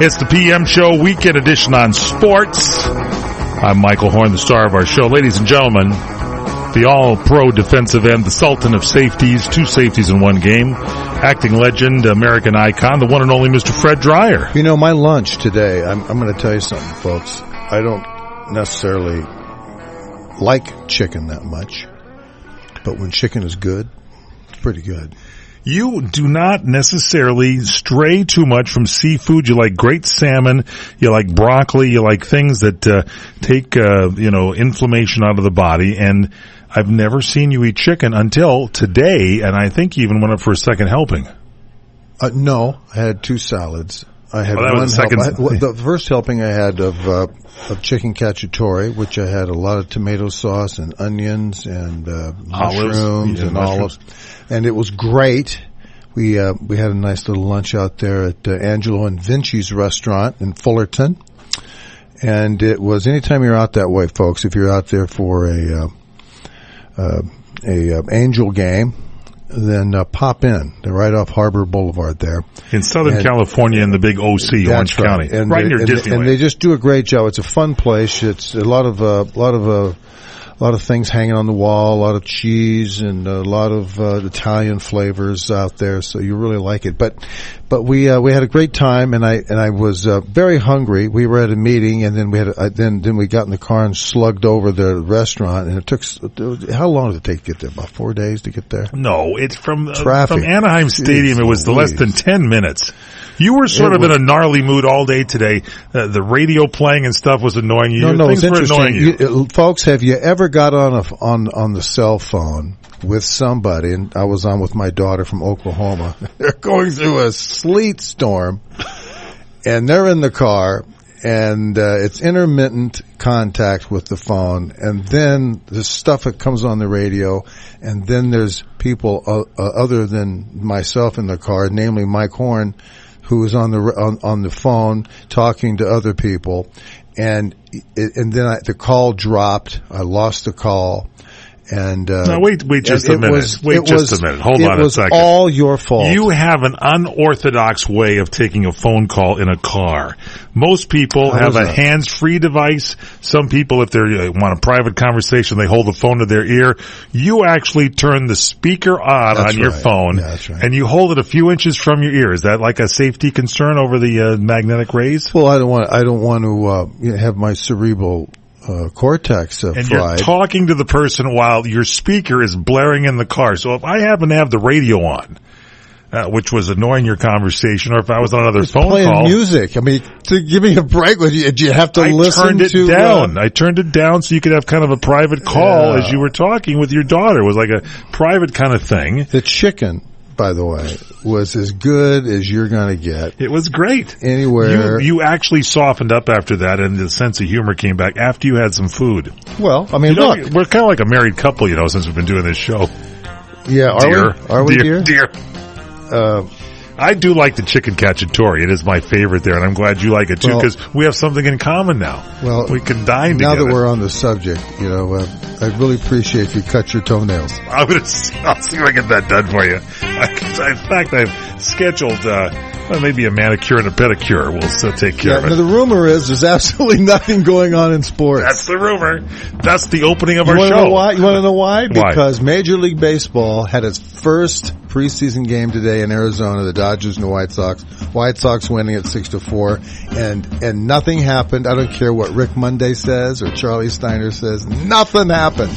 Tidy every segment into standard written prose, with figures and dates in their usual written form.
It's the PM Show, weekend edition on sports. I'm Michael Horn, the star of our show. Ladies and gentlemen, the all-pro defensive end, the sultan of safeties, 2 safeties in one game, acting legend, American icon, the one and only Mr. Fred Dreyer. You know, my lunch today, I'm going to tell you something, folks. I don't necessarily like chicken that much, but when chicken is good, it's pretty good. You do not necessarily stray too much from seafood. You like great salmon. You like broccoli. You like things that take inflammation out of the body. And I've never seen you eat chicken until today, and I think you even went up for a second helping. No, I had 2 salads. I had one helping. The first helping I had of chicken cacciatore, which I had a lot of tomato sauce and onions and mushrooms and olives, and it was great. We had a nice little lunch out there at Angelo and Vinci's restaurant in Fullerton, and it was anytime you're out that way, folks. If you're out there for a Angel game, then pop in. They're right off Harbor Boulevard there. In Southern California in the big OC, Orange County. And right near Disneyland. And they just do a great job. It's a fun place. It's a lot of things hanging on the wall, a lot of cheese and a lot of Italian flavors out there, so you really like it. But we had a great time, and I was very hungry. We were at a meeting, and then then we got in the car and slugged over the restaurant, and it took, how long did it take to get there? About 4 days to get there? No, it's from traffic. From Anaheim Stadium. It was less than 10 minutes. You were sort of in a gnarly mood all day today. The radio playing and stuff was annoying you. No, things it's were annoying you. Folks, have you ever got on the cell phone with somebody? And I was on with my daughter from Oklahoma. They're going through a sleet storm, and they're in the car, and it's intermittent contact with the phone, and then the stuff that comes on the radio, and then there's people other than myself in the car, namely Mike Horn, who was on the phone talking to other people, and then the call dropped. I lost the call, and now wait just a minute. Wait just a minute. Hold on a second. It was all your fault. You have an unorthodox way of taking a phone call in a car. Most people have a hands-free device. Some people, if they want a private conversation, they hold the phone to their ear. You actually turn the speaker on your phone, and you hold it a few inches from your ear. Is that like a safety concern over the magnetic rays? Well, I don't want to have my cerebral cortex and fried. You're talking to the person while your speaker is blaring in the car. So if I happen to have the radio on, which was annoying your conversation, or if I was on another phone playing call, music. I mean, to give me a break, did you have to listen to? I turned it down so you could have kind of a private call as you were talking with your daughter. It was like a private kind of thing. The chicken, by the way, was as good as you're going to get. It was great. Anywhere. You actually softened up after that, and the sense of humor came back after you had some food. Well, I mean, look. We're kind of like a married couple, since we've been doing this show. Yeah, are we, dear? I do like the chicken cacciatore. It is my favorite there, and I'm glad you like it too, because we have something in common now. Well, we can dine together. Now that we're on the subject, I really appreciate if you cut your toenails. I'll see if I get that done for you. In fact, I've scheduled maybe a manicure and a pedicure. We'll still take care of it. Now the rumor is there's absolutely nothing going on in sports. That's the rumor. That's the opening of our show. You want to know why? Because Major League Baseball had its first preseason game today in Arizona, the Dodgers and the White Sox. White Sox winning at 6-4, and nothing happened. I don't care what Rick Monday says or Charlie Steiner says. Nothing happened.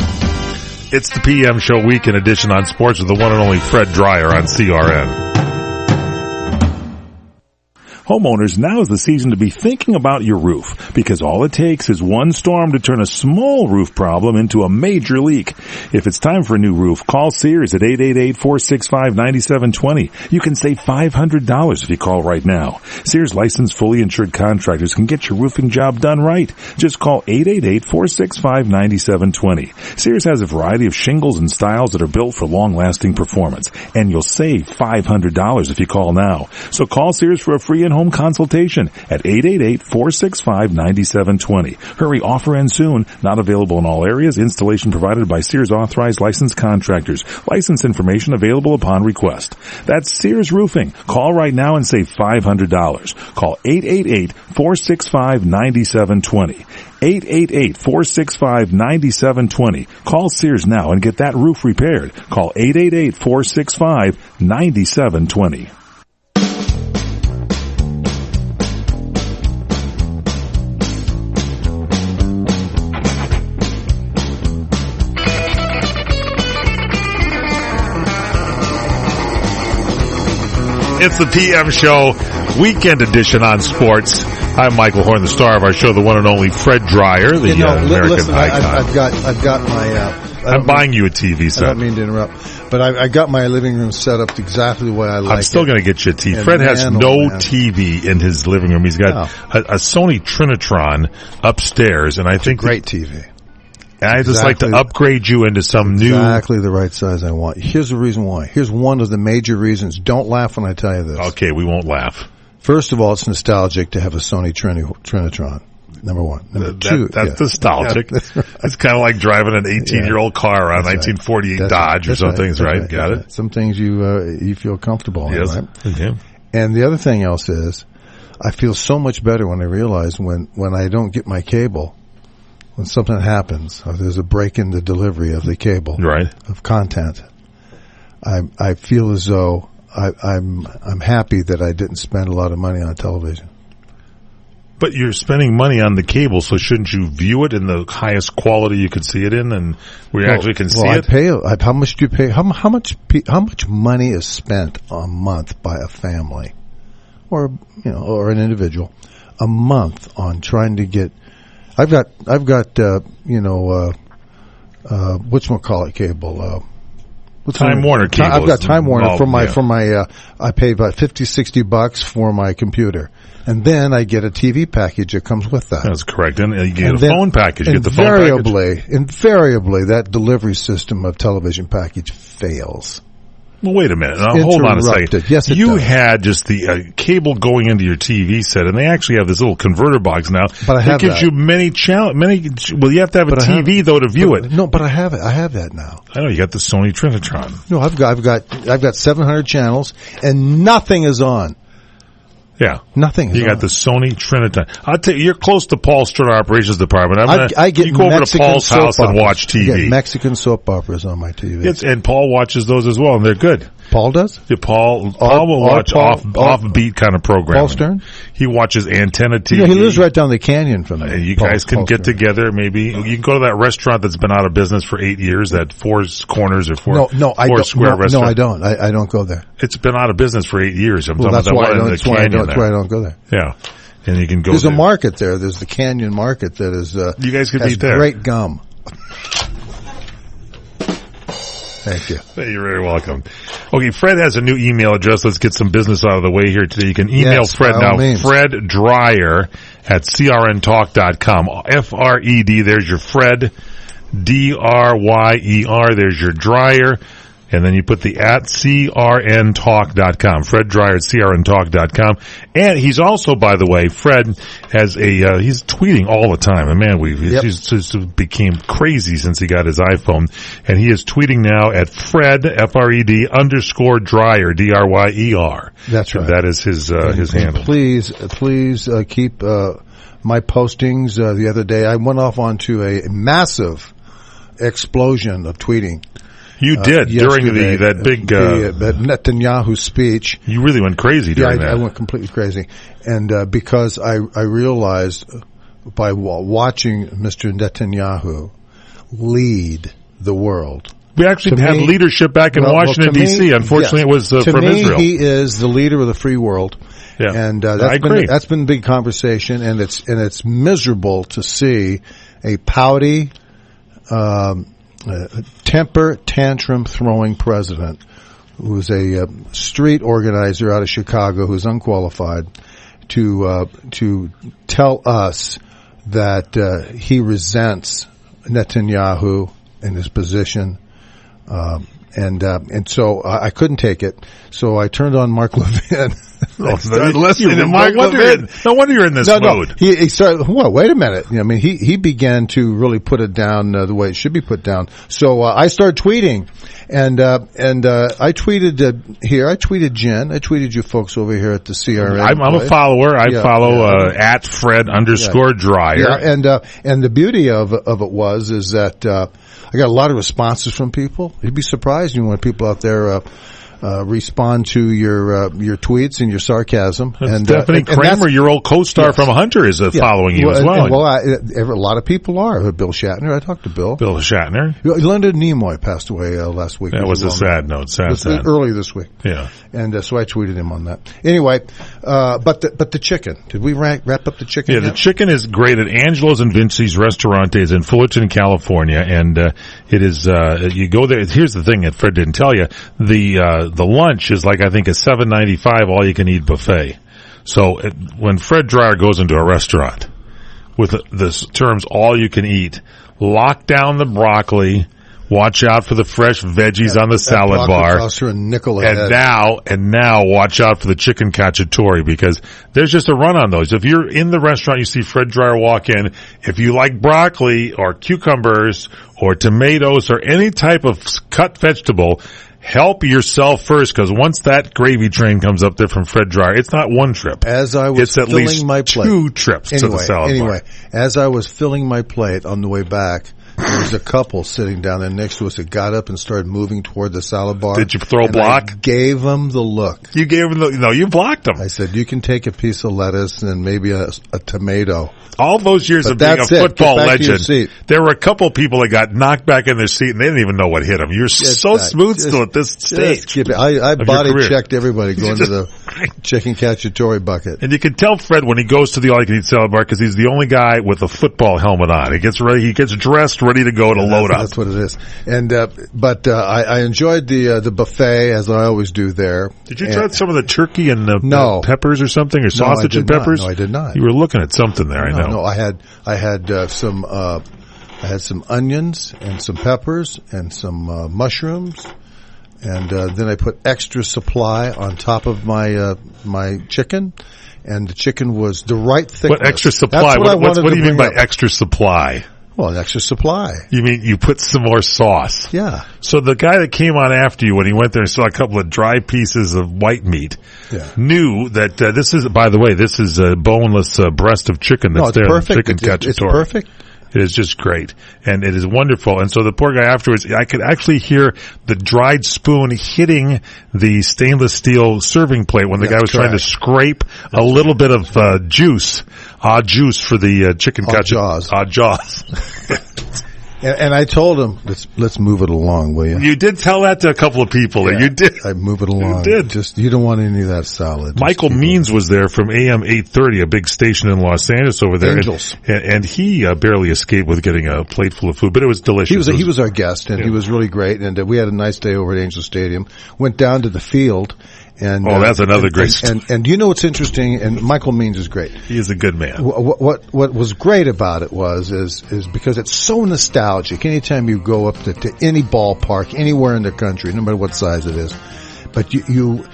It's the PM Show Weekend Edition on sports with the one and only Fred Dreyer on CRN. Homeowners, now is the season to be thinking about your roof, because all it takes is one storm to turn a small roof problem into a major leak. If it's time for a new roof, call Sears at 888-465-9720. You can save $500 if you call right now. Sears licensed, fully insured contractors can get your roofing job done right. Just call 888-465-9720. Sears has a variety of shingles and styles that are built for long-lasting performance, and you'll save $500 if you call now. So call Sears for a free and in-home consultation at 888-465-9720. Hurry, offer ends soon. Not available in all areas. Installation provided by Sears Authorized Licensed Contractors. License information available upon request. That's Sears Roofing. Call right now and save $500. Call 888-465-9720. 888-465-9720. Call Sears now and get that roof repaired. Call 888-465-9720. It's the PM Show, weekend edition on sports. I'm Michael Horn, the star of our show, the one and only Fred Dreyer, the American icon. I've got my. I'm buying you a TV set. I don't mean to interrupt, but I got my living room set up exactly the way I like it. I'm still going to get you a TV. Fred has no TV in his living room. He's got a Sony Trinitron upstairs, and I think great TV. And I just like to upgrade you into some new. Exactly the right size I want. Here's the reason why. Here's one of the major reasons. Don't laugh when I tell you this. Okay, we won't laugh. First of all, it's nostalgic to have a Sony Trinitron. Number one. Number two. That's nostalgic. Yeah, that's right. It's kind of like driving an 18-year-old car on 1948 Dodge or something, right? Got it? Some things you feel comfortable in, right? Okay. And the other thing else is, I feel so much better when I realize when I don't get my cable, when something happens, or there's a break in the delivery of the cable, right, of content, I feel as though I'm happy that I didn't spend a lot of money on television. But you're spending money on the cable, so shouldn't you view it in the highest quality you could see it in, and where you actually can see it? How much do you pay? How much money is spent a month by a family, or an individual, a month on trying to get? I've got whatchamacallit cable. Time Warner cable. I've got Time Warner for my I pay about $50-$60 for my computer, and then I get a TV package that comes with that. That's correct, and you get a phone package. You get the phone package. Invariably, that delivery system of television package fails. Well, wait a minute. Now, hold on a second. Yes, it does. had just the cable going into your TV set, and they actually have this little converter box now. But I have that gives you many. Well, you have to have a TV though to view it. No, but I have it. I have that now. I know you got the Sony Trinitron. No, I've got 700 channels, and nothing is on. Yeah. Nothing is You got on. the Sony Trinitron. I'll tell you, you're close to Paul's Stern Operations Department. I get you go over Mexican to Paul's house and watch TV. I get Mexican soap operas on my TV. And Paul watches those as well, and they're good. Paul does? Yeah, Paul will watch offbeat kind of programming. Paul Stern? He watches Antenna TV. He lives right down the canyon from me. You guys can get together, maybe. You can go to that restaurant that's been out of business for 8 years, that Four Corners or Four Square restaurant. No, I don't. I don't go there. It's been out of business for 8 years. I'm talking about that's why I don't go there. Yeah. And you can go There's a market there. There's the Canyon Market that is, you guys could has be there. Great gum. Thank you. You're very welcome. Okay, Fred has a new email address. Let's get some business out of the way here today. You can email Fred now, Fred Dreyer at crntalk.com. F-R-E-D, there's your Fred, D-R-Y-E-R, there's your Dreyer. And then you put the at crntalk.com. Fred Dreyer at crntalk.com. And he's also, by the way, Fred has he's tweeting all the time. And man, he's just became crazy since he got his iPhone. And he is tweeting now at Fred, F-R-E-D _ Dreyer, D-R-Y-E-R. That's right. That is his handle. Please keep, my postings. The other day, I went off onto a massive explosion of tweeting. You did during that big Netanyahu speech. You really went crazy during that. I went completely crazy, and because I realized by watching Mr. Netanyahu lead the world. We actually had leadership back in Washington D.C. Unfortunately, it was from Israel. He is the leader of the free world. Yeah, and I agree. That's been a big conversation, and it's miserable to see a pouty. Temper tantrum throwing president who's a street organizer out of Chicago who's unqualified to tell us that he resents Netanyahu in his position, and so I couldn't take it. So I turned on Mark Levin listening to Mike Levin. No wonder you're in this mood. No. He started, well, wait a minute. I mean, he began to really put it down the way it should be put down. So, I started tweeting and I tweeted here. I tweeted Jen. I tweeted you folks over here at the CRN. I'm a follower. I follow at Fred_Dryer. Yeah, and the beauty of it is that I got a lot of responses from people. You'd be surprised when people out there respond to your tweets and your sarcasm. And Stephanie Kramer, your old co-star from Hunter, is following you as well. A lot of people are. Bill Shatner. I talked to Bill. Bill Shatner. Leonard Nimoy passed away last week. That was a sad note. Sad. Earlier this week. Yeah. And so I tweeted him on that. Anyway, but the chicken. Did we wrap up the chicken? Yeah, the chicken is great at Angelo's and Vinci's Restaurantes in Fullerton, California, and it is you go there. Here's the thing that Fred didn't tell you: the lunch is like, I think, a $7.95 all you can eat buffet. So when Fred Dryer goes into a restaurant with the terms all you can eat, lock down the broccoli. Watch out for the fresh veggies on the salad bar. Costs her a nickel a head. And now watch out for the chicken cacciatore, because there's just a run on those. If you're in the restaurant, you see Fred Dryer walk in, if you like broccoli or cucumbers or tomatoes or any type of cut vegetable, help yourself first, because once that gravy train comes up there from Fred Dryer, it's not one trip. As I was it's at filling least my plate. 2 trips to the salad bar. As I was filling my plate on the way back, there was a couple sitting down there next to us that got up and started moving toward the salad bar. Did you throw a block? I gave them the look. You gave them no, you blocked them. I said, you can take a piece of lettuce and maybe a tomato. All those years of being a football legend, there were a couple people that got knocked back in their seat and they didn't even know what hit them. You're so smooth still at this stage. I body checked everybody going to the chicken cacciatore bucket. And you can tell Fred when he goes to the all-you-can-eat salad bar, because he's the only guy with a football helmet on. He gets ready, he gets dressed, ready to go to load up. That's what it is. And but I enjoyed the buffet, as I always do there. Did you try some of the turkey and the peppers or something, or sausage and peppers? No, I did not. You were looking at something there. I know. No, I had some onions and some peppers and some mushrooms, and then I put extra supply on top of my chicken. And the chicken was the right thickness. What extra supply? What do you mean by extra supply? Well, an extra supply. You mean you put some more sauce? Yeah. So the guy that came on after you, when he went there and saw a couple of dry pieces of white meat, knew that this is, by the way, this is a boneless breast of chicken that's there. Perfect. Chicken cacciatore. It's perfect. It is just great, and it is wonderful. And so the poor guy afterwards, I could actually hear the dried spoon hitting the stainless steel serving plate when the guy was trying to scrape a little bit of juice for the chicken cacciatore. Odd jaws. And I told him, let's move it along, will you? You did tell that to a couple of people. Yeah, you did. I move it along. You did. You don't want any of that salad. Michael Means was there from AM 830, a big station in Los Angeles over there. Angels. And he barely escaped with getting a plate full of food, but it was delicious. He was our guest, and he was really great. And we had a nice day over at Angel Stadium. Went down to the field. And, that's another great story. And you know what's interesting, and Michael Means is great. He is a good man. What was great about it is because it's so nostalgic. Anytime you go up to any ballpark, anywhere in the country, no matter what size it is, but you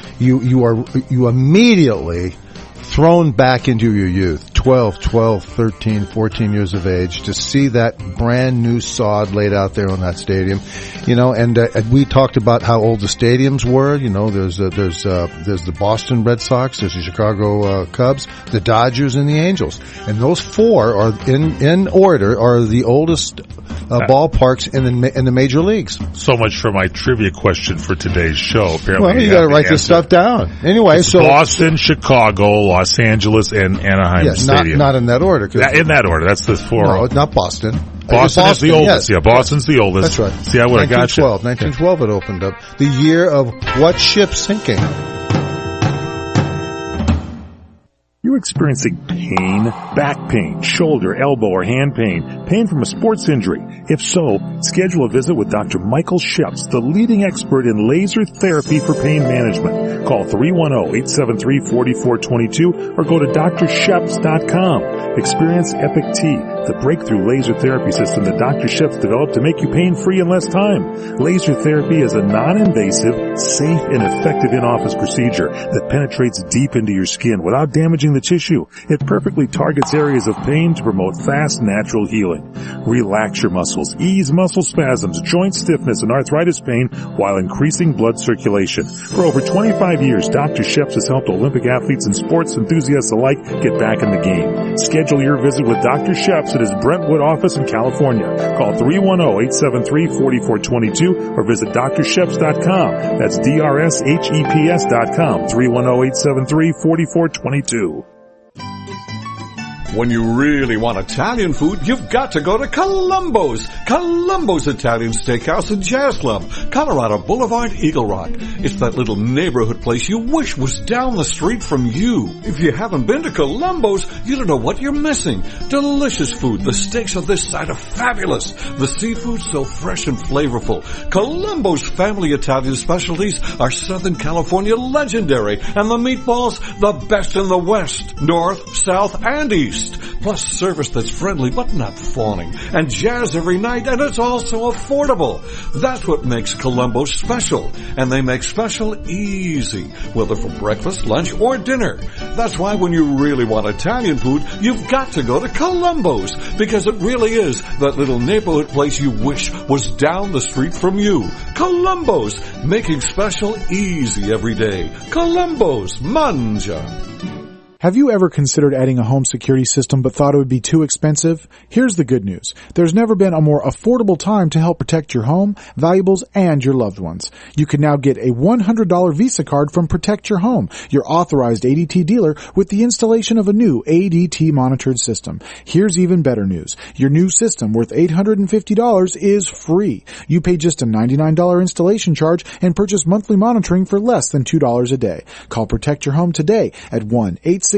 are immediately thrown back into your youth, 12, 13, 14 years of age, to see that brand new sod laid out there on that stadium, and we talked about how old the stadiums were. There's the Boston Red Sox, there's the Chicago Cubs, the Dodgers, and the Angels, and those four are in order are the oldest ballparks in the major leagues. So much for my trivia question for today's show. Apparently, well, you got to write this stuff down. Anyway, it's Boston, Chicago, Los Angeles, and Anaheim Stadium. Not in that order. In that order. That's the four. No, not Boston. Boston is the oldest. Yes. Yeah, Boston's the oldest. That's right. See, I would have got you. 1912 it opened up. The year of what ship sinking? You're experiencing pain, back pain, shoulder, elbow, or hand pain from a sports injury. If so, schedule a visit with Dr. Michael Sheps, the leading expert in laser therapy for pain management. Call 310-873-4422 or go to drsheps.com. Experience Epic T, the breakthrough laser therapy system that Dr. Shep's developed to make you pain-free in less time. Laser therapy is a non-invasive, safe, and effective in-office procedure that penetrates deep into your skin without damaging the tissue. It perfectly targets areas of pain to promote fast, natural healing. Relax your muscles, ease muscle spasms, joint stiffness, and arthritis pain while increasing blood circulation. For over 25 years, Dr. Shep's has helped Olympic athletes and sports enthusiasts alike get back in the game. Schedule your visit with Dr. Shep's at his Brentwood office in California. Call 310-873-4422 or visit drsheps.com. That's DRSHEPS.com. 310-873-4422. When you really want Italian food, you've got to go to Columbo's. Columbo's Italian Steakhouse in Jazz Club, Colorado Boulevard, Eagle Rock. It's that little neighborhood place you wish was down the street from you. If you haven't been to Columbo's, you don't know what you're missing. Delicious food. The steaks on this side are fabulous. The seafood so fresh and flavorful. Columbo's family Italian specialties are Southern California legendary, and the meatballs, the best in the West, North, South, and East. Plus service that's friendly but not fawning, and jazz every night, and it's also affordable. That's what makes Columbo's special, and they make special easy, whether for breakfast, lunch, or dinner. That's why when you really want Italian food, you've got to go to Columbo's, because it really is that little neighborhood place you wish was down the street from you. Columbo's, making special easy every day. Columbo's, mangia. Have you ever considered adding a home security system but thought it would be too expensive? Here's the good news. There's never been a more affordable time to help protect your home, valuables, and your loved ones. You can now get a $100 Visa card from Protect Your Home, your authorized ADT dealer, with the installation of a new ADT monitored system. Here's even better news. Your new system, worth $850, is free. You pay just a $99 installation charge and purchase monthly monitoring for less than $2 a day. Call Protect Your Home today at 1-866-669-8954.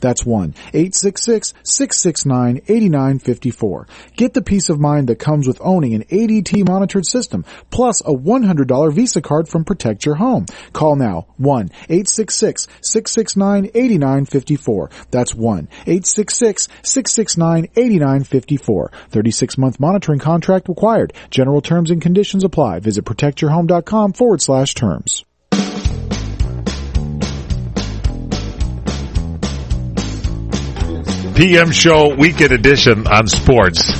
That's 1-866-669-8954. Get the peace of mind that comes with owning an ADT monitored system, plus a $100 Visa card from Protect Your Home. Call now, 1-866-669-8954. That's 1-866-669-8954. 36-month monitoring contract required. General terms and conditions apply. Visit protectyourhome.com/terms. PM Show Weekend Edition on sports.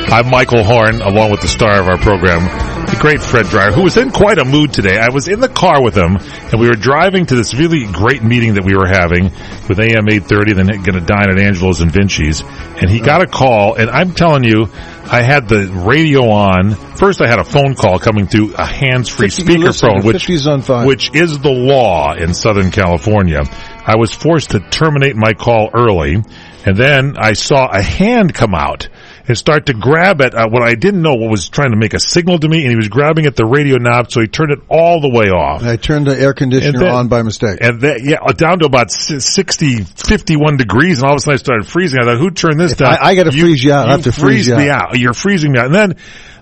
I'm Michael Horn, along with the star of our program, the great Fred Dreyer, who was in quite a mood today. I was in the car with him, and we were driving to this really great meeting that we were having with AM 830, then going to dine at Angelo's and Vinci's, and he got a call, and I'm telling you, I had the radio on. First, I had a phone call coming through a hands-free speakerphone, which is the law in Southern California. I was forced to terminate my call early, and then I saw a hand come out and start to grab at what I didn't know what was trying to make a signal to me, and he was grabbing at the radio knob, so he turned it all the way off. And I turned the air conditioner on by mistake. And down to about 51 degrees, and all of a sudden I started freezing. I thought, who turned this down? I got to freeze you out. I have to freeze you out. You're freezing me out. And then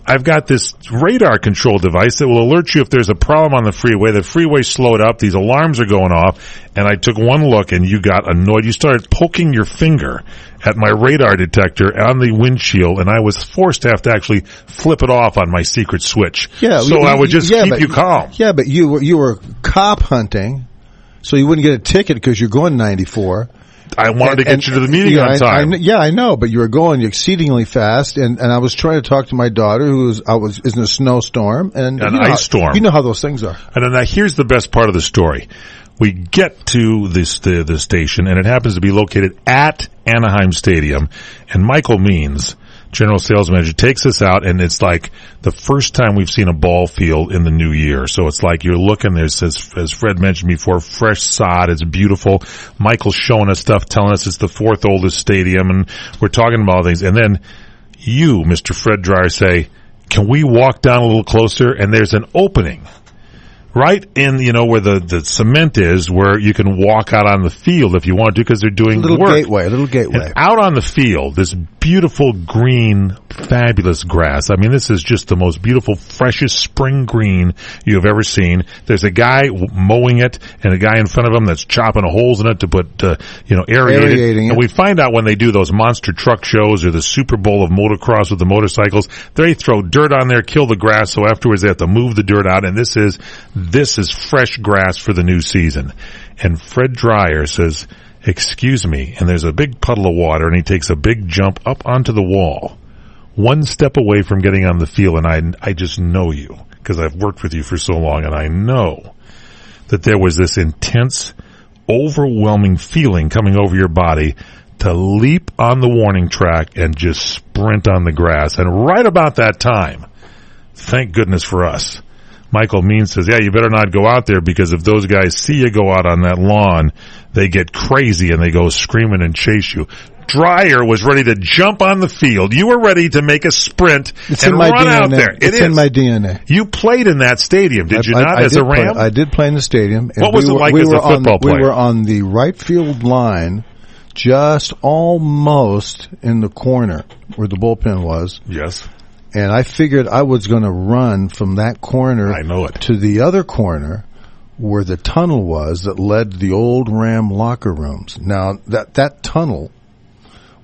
I've got this radar control device that will alert you if there's a problem on the freeway. The freeway slowed up. These alarms are going off. And I took one look, and you got annoyed. You started poking your finger at my radar detector on the windshield, and I was forced to have to actually flip it off on my secret switch. Yeah, so I would just keep you calm. Yeah, but you were cop hunting, so you wouldn't get a ticket because you're going 94. I wanted to get you to the meeting on time. I know, but you were going exceedingly fast, and I was trying to talk to my daughter who was in a snowstorm and an ice storm. You know how those things are. And then here's the best part of the story. We get to the station, and it happens to be located at Anaheim Stadium, and Michael Means, general sales manager, takes us out, and it's like the first time we've seen a ball field in the new year. So it's like you're looking, there's, as Fred mentioned before, fresh sod. It's beautiful. Michael's showing us stuff, telling us it's the fourth oldest stadium, and we're talking about things. And then you, Mr. Fred Dreyer, say, can we walk down a little closer? And there's an opening right in, where the cement is, where you can walk out on the field if you want to, because they're doing a little work. A little gateway. And out on the field, this beautiful green, fabulous grass. I mean, this is just the most beautiful, freshest spring green you have ever seen. There's a guy mowing it and a guy in front of him that's chopping holes in it to put, aerating it. And we find out when they do those monster truck shows or the Super Bowl of motocross with the motorcycles, they throw dirt on there, kill the grass, so afterwards they have to move the dirt out, and this is fresh grass for the new season. And Fred Dreyer says, "Excuse me," and there's a big puddle of water, and he takes a big jump up onto the wall, one step away from getting on the field, and I just know you, because I've worked with you for so long, and I know that there was this intense, overwhelming feeling coming over your body to leap on the warning track and just sprint on the grass. And right about that time, thank goodness for us, Michael Means says, "Yeah, you better not go out there, because if those guys see you go out on that lawn, they get crazy and they go screaming and chase you." Dreyer was ready to jump on the field. You were ready to make a sprint and run out there. It's in my DNA. You played in that stadium, did you not, as a Ram? I did play in the stadium. What was it like as a football player? We were on the right field line, just almost in the corner where the bullpen was. Yes. And I figured I was going to run from that corner to the other corner where the tunnel was that led to the old Ram locker rooms. Now, that tunnel,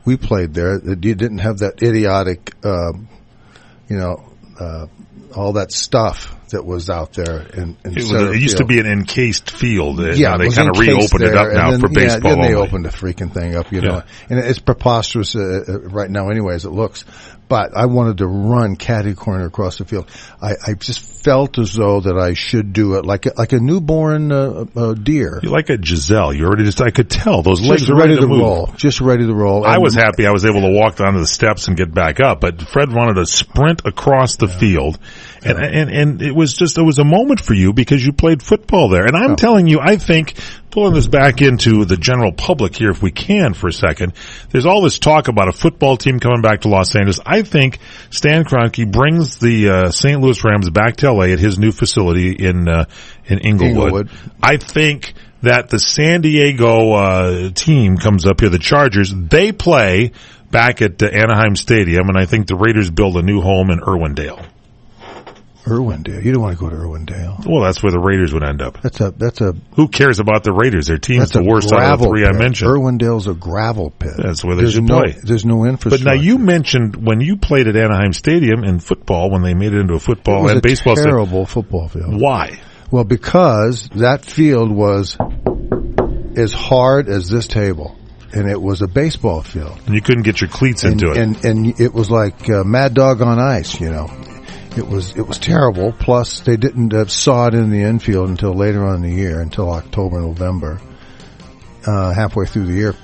we played there. You didn't have that idiotic, all that stuff that was out there. It used to be an encased field. Yeah, they kind of reopened it up now for baseball. Then they opened the freaking thing up, know. And it's preposterous right now anyway as it looks. But I wanted to run catty corner across the field. I just felt as though that I should do it like a newborn deer. You're like a Giselle. You already I could tell those legs are ready to move. Roll. Just ready to roll. I was happy I was able to walk down to the steps and get back up, but Fred wanted to sprint across the field. And it was a moment for you because you played football there. And I'm telling you, I think, pulling this back into the general public here if we can for a second, there's all this talk about a football team coming back to Los Angeles. I think Stan Kroenke brings the St. Louis Rams back to LA at his new facility in Inglewood. I think that the San Diego team comes up here, the Chargers, they play back at Anaheim Stadium, and I think the Raiders build a new home in Irwindale. Irwindale. You don't want to go to Irwindale. Well, that's where the Raiders would end up. That's a. Who cares about the Raiders? Their team's the worst out of the three I mentioned. Irwindale's a gravel pit. That's where they should play. There's no infrastructure. But now you mentioned when you played at Anaheim Stadium in football, when they made it into a football and baseball stadium. It was a terrible football field. Why? Well, because that field was as hard as this table. And it was a baseball field. And you couldn't get your cleats into it. And it was like Mad Dog on ice, It was terrible. Plus, they didn't saw it in the infield until later on in the year, until October, November, halfway through the year.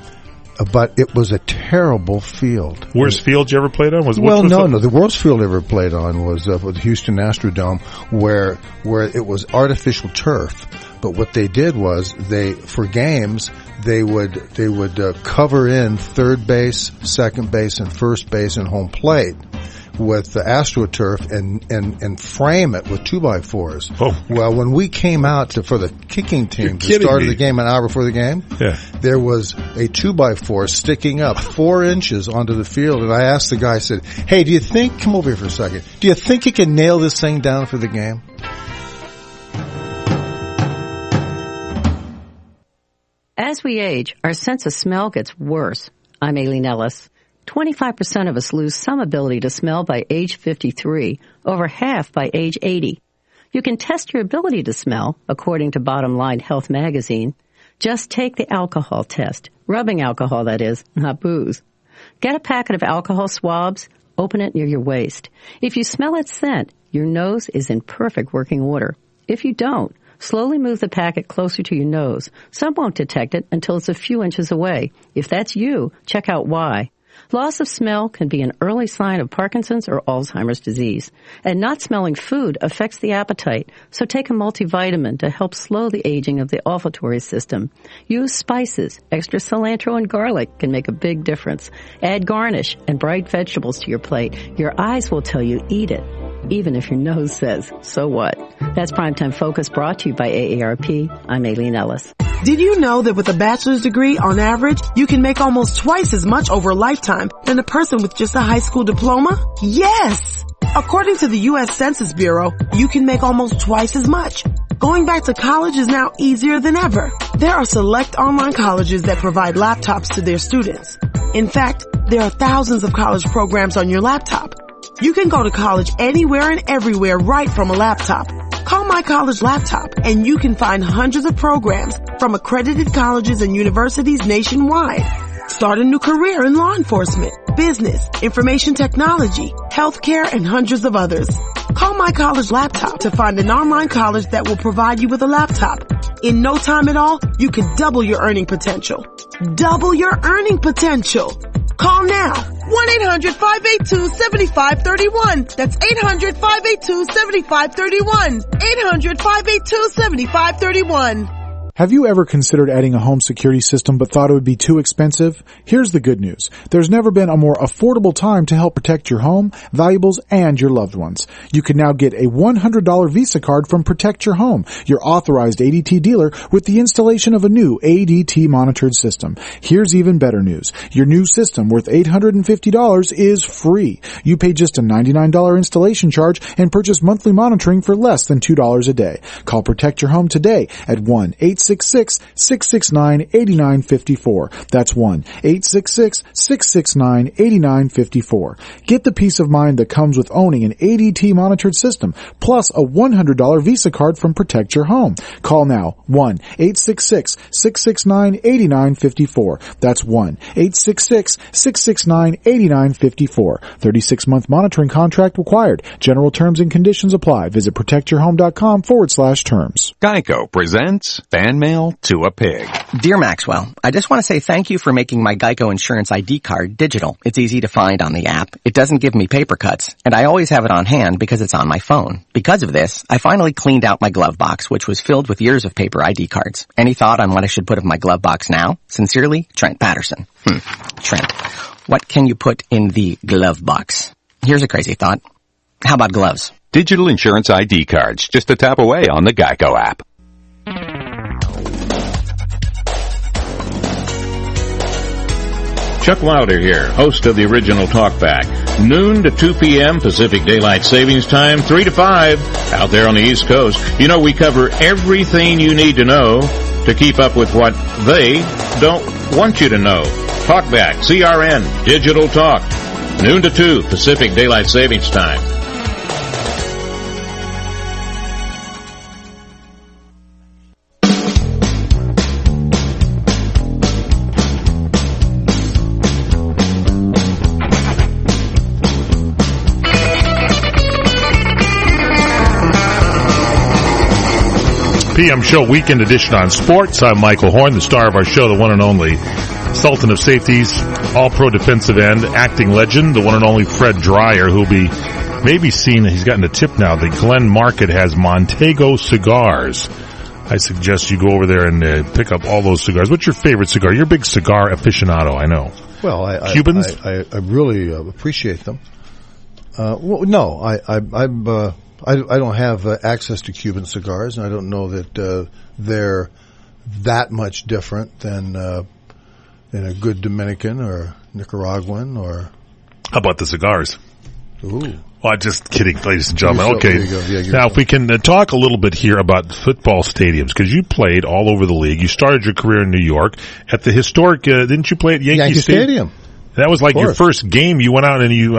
But it was a terrible field. Worst field you ever played on? No. The worst field I ever played on was with Houston Astrodome, where it was artificial turf. But what they did was for games they would cover in third base, second base, and first base and home plate with the AstroTurf and frame it with 2x4s. Oh. Well, when we came out for the kicking team to start the game an hour before the game, there was a 2x4 sticking up 4 inches onto the field, and I asked the guy, I said, "Hey, come over here for a second. Do you think you can nail this thing down for the game?" As we age, our sense of smell gets worse. I'm Aileen Ellis. 25% of us lose some ability to smell by age 53, over half by age 80. You can test your ability to smell, according to Bottom Line Health magazine. Just take the alcohol test. Rubbing alcohol, that is, not booze. Get a packet of alcohol swabs, open it near your waist. If you smell its scent, your nose is in perfect working order. If you don't, slowly move the packet closer to your nose. Some won't detect it until it's a few inches away. If that's you, check out why. Loss of smell can be an early sign of Parkinson's or Alzheimer's disease. And not smelling food affects the appetite, so take a multivitamin to help slow the aging of the olfactory system. Use spices. Extra cilantro and garlic can make a big difference. Add garnish and bright vegetables to your plate. Your eyes will tell you eat it, even if your nose says, so what? That's Primetime Focus, brought to you by AARP. I'm Aileen Ellis. Did you know that with a bachelor's degree, on average, you can make almost twice as much over a lifetime than a person with just a high school diploma? Yes! According to the U.S. Census Bureau, you can make almost twice as much. Going back to college is now easier than ever. There are select online colleges that provide laptops to their students. In fact, there are thousands of college programs on your laptop. You can go to college anywhere and everywhere right from a laptop. Call My College Laptop and you can find hundreds of programs from accredited colleges and universities nationwide. Start a new career in law enforcement, business, information technology, healthcare, and hundreds of others. Call My College Laptop to find an online college that will provide you with a laptop. In no time at all, you can double your earning potential. Double your earning potential. Call now. 1-800-582-7531. That's 800-582-7531. 800-582-7531. Have you ever considered adding a home security system but thought it would be too expensive? Here's the good news. There's never been a more affordable time to help protect your home, valuables, and your loved ones. You can now get a $100 Visa card from Protect Your Home, your authorized ADT dealer, with the installation of a new ADT monitored system. Here's even better news. Your new system, worth $850, is free. You pay just a $99 installation charge and purchase monthly monitoring for less than $2 a day. Call Protect Your Home today at 1-866-669-8954. That's 1-866-669-8954. Get the peace of mind that comes with owning an ADT monitored system, plus a $100 Visa card from Protect Your Home. Call now, 1-866-669-8954. That's 1-866-669-8954. 36-month monitoring contract required. General terms and conditions apply. Visit protectyourhome.com/terms. Geico presents Fan Mail to a Pig. Dear Maxwell, I just want to say thank you for making my Geico Insurance ID card digital. It's easy to find on the app. It doesn't give me paper cuts, and I always have it on hand because it's on my phone. Because of this, I finally cleaned out my glove box, which was filled with years of paper ID cards. Any thought on what I should put in my glove box now? Sincerely, Trent Patterson. Trent, what can you put in the glove box? Here's a crazy thought. How about gloves? Digital insurance ID cards, just a tap away on the Geico app. Chuck Wilder here, host of the original Talkback. Noon to 2 p.m. Pacific Daylight Savings Time, 3 to 5 out there on the East Coast. You know, we cover everything you need to know to keep up with what they don't want you to know. Talkback, CRN, Digital Talk. Noon to 2 Pacific Daylight Savings Time. PM Show Weekend Edition on Sports. I'm Michael Horn, the star of our show, the one and only Sultan of Safeties, all-pro defensive end, acting legend, the one and only Fred Dreyer, who'll be maybe seen, he's gotten a tip now, the Glen Market has Montego cigars. I suggest you go over there and pick up all those cigars. What's your favorite cigar? You're a big cigar aficionado, I know. Well, Cubans? I really appreciate them. Well, no, I don't have access to Cuban cigars, and I don't know that they're that much different than a good Dominican or Nicaraguan or. How about the cigars? Ooh. Well, just kidding, ladies and gentlemen. Okay. Yeah, now, if we can talk a little bit here about football stadiums, because you played all over the league. You started your career in New York at the historic. Didn't you play at Yankee Stadium? That was like your first game. You went out and you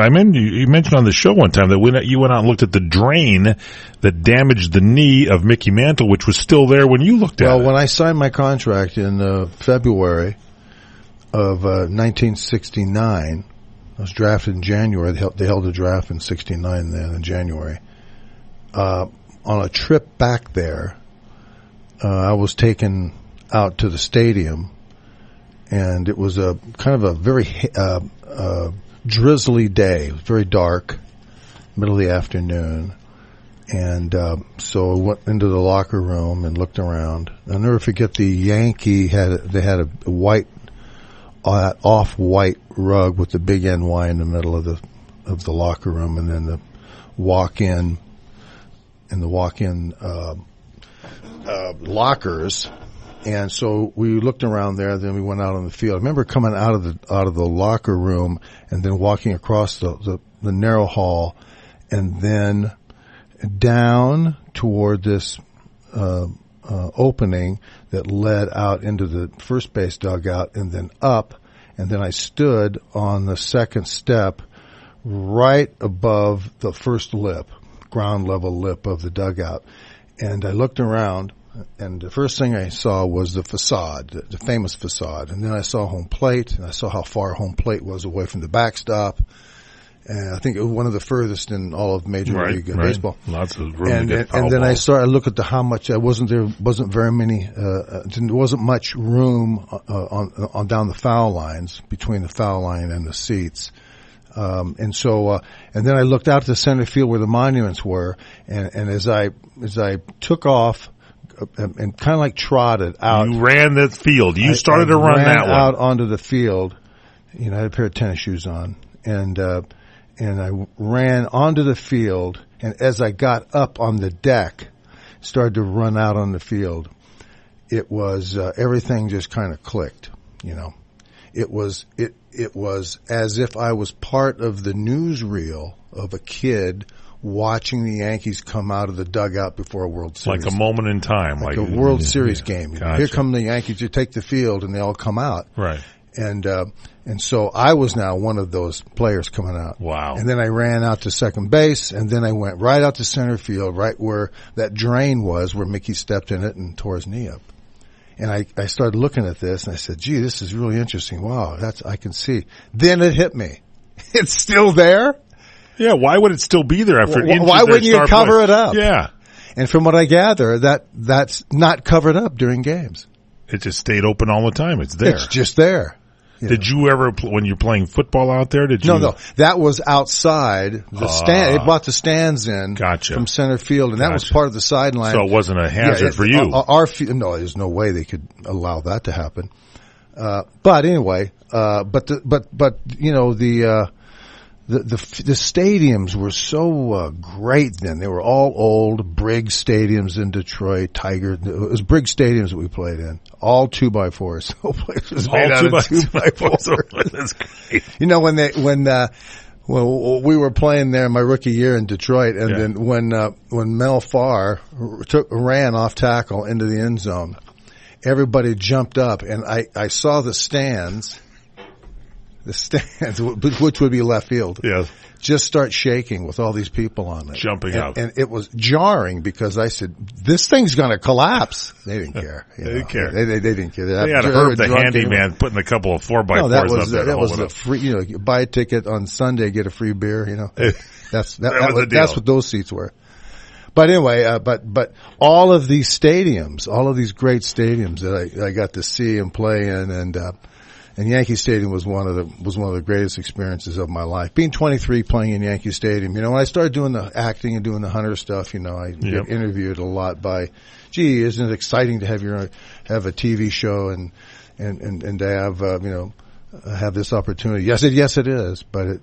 mentioned on the show one time that you went out and looked at the drain that damaged the knee of Mickey Mantle, which was still there when you looked at it. Well, when I signed my contract in February of 1969, I was drafted in January. They held a draft in 69 then in January. On a trip back there, I was taken out to the stadium. And it was a kind of a very drizzly day. It was very dark, middle of the afternoon. And so I went into the locker room and looked around. I'll never forget the Yankee had a white, off-white rug with the big NY in the middle of the locker room, and then the walk-in lockers And so we looked around there, then we went out on the field. I remember coming out of the locker room and then walking across the narrow hall and then down toward this opening that led out into the first base dugout and then up. And then I stood on the second step right above the first lip, ground level lip of the dugout. And I looked around, and the first thing I saw was the facade, the famous facade. And then I saw home plate, and I saw how far home plate was away from the backstop. And I think it was one of the furthest in all of Major League Baseball. Lots of room to get foul and then balls. I look at how much wasn't very many, wasn't much room on down the foul lines, between the foul line and the seats. And then I looked out to the center field where the monuments were, and as I took off and kind of like trotted out. You ran the field. You started to run that one. out onto the field. I had a pair of tennis shoes on, and I ran onto the field, and as I got up on the deck, started to run out on the field, it was everything just kind of clicked, It was as if I was part of the newsreel of a kid watching the Yankees come out of the dugout before a World Series. Like a moment in time. Like a World Series game. Gotcha. Here come the Yankees, you take the field, and they all come out. Right. And so I was now one of those players coming out. Wow. And then I ran out to second base, and then I went right out to center field, right where that drain was, where Mickey stepped in it and tore his knee up. And I started looking at this, and I said, gee, this is really interesting. Wow, I can see. Then it hit me. It's still there? Yeah, why would it still be there after inches? Why wouldn't you cover it up? Yeah. And from what I gather, that's not covered up during games. It just stayed open all the time. It's there. It's just there. Did you ever, when you're playing football out there, did you? No. That was outside the stand. They brought the stands in from center field, and that was part of the sideline. So it wasn't a hazard for you. No, there's no way they could allow that to happen. But anyway, the stadiums were so great then. They were all old Briggs stadiums in Detroit. Tiger. It was Briggs stadiums that we played in. All 2x4s. The whole place was made out of 2x4s. That's great. When we were playing there my rookie year in Detroit, and then when Mel Farr ran off tackle into the end zone, everybody jumped up, and I saw the stands, which would be left field, just start shaking with all these people on it. Jumping up. And it was jarring because I said, this thing's going to collapse. They didn't care. They didn't care. They didn't care. They had Herb the handyman putting a couple of 4x4s up there. That was the free, you buy a ticket on Sunday, get a free beer, That's what those seats were. But anyway, but all of these stadiums, all of these great stadiums that I got to see and play in, and Yankee Stadium was one of the greatest experiences of my life. Being 23, playing in Yankee Stadium, when I started doing the acting and doing the Hunter stuff, I get interviewed a lot by, gee, isn't it exciting to have a TV show and to have this opportunity? Yes, it is, but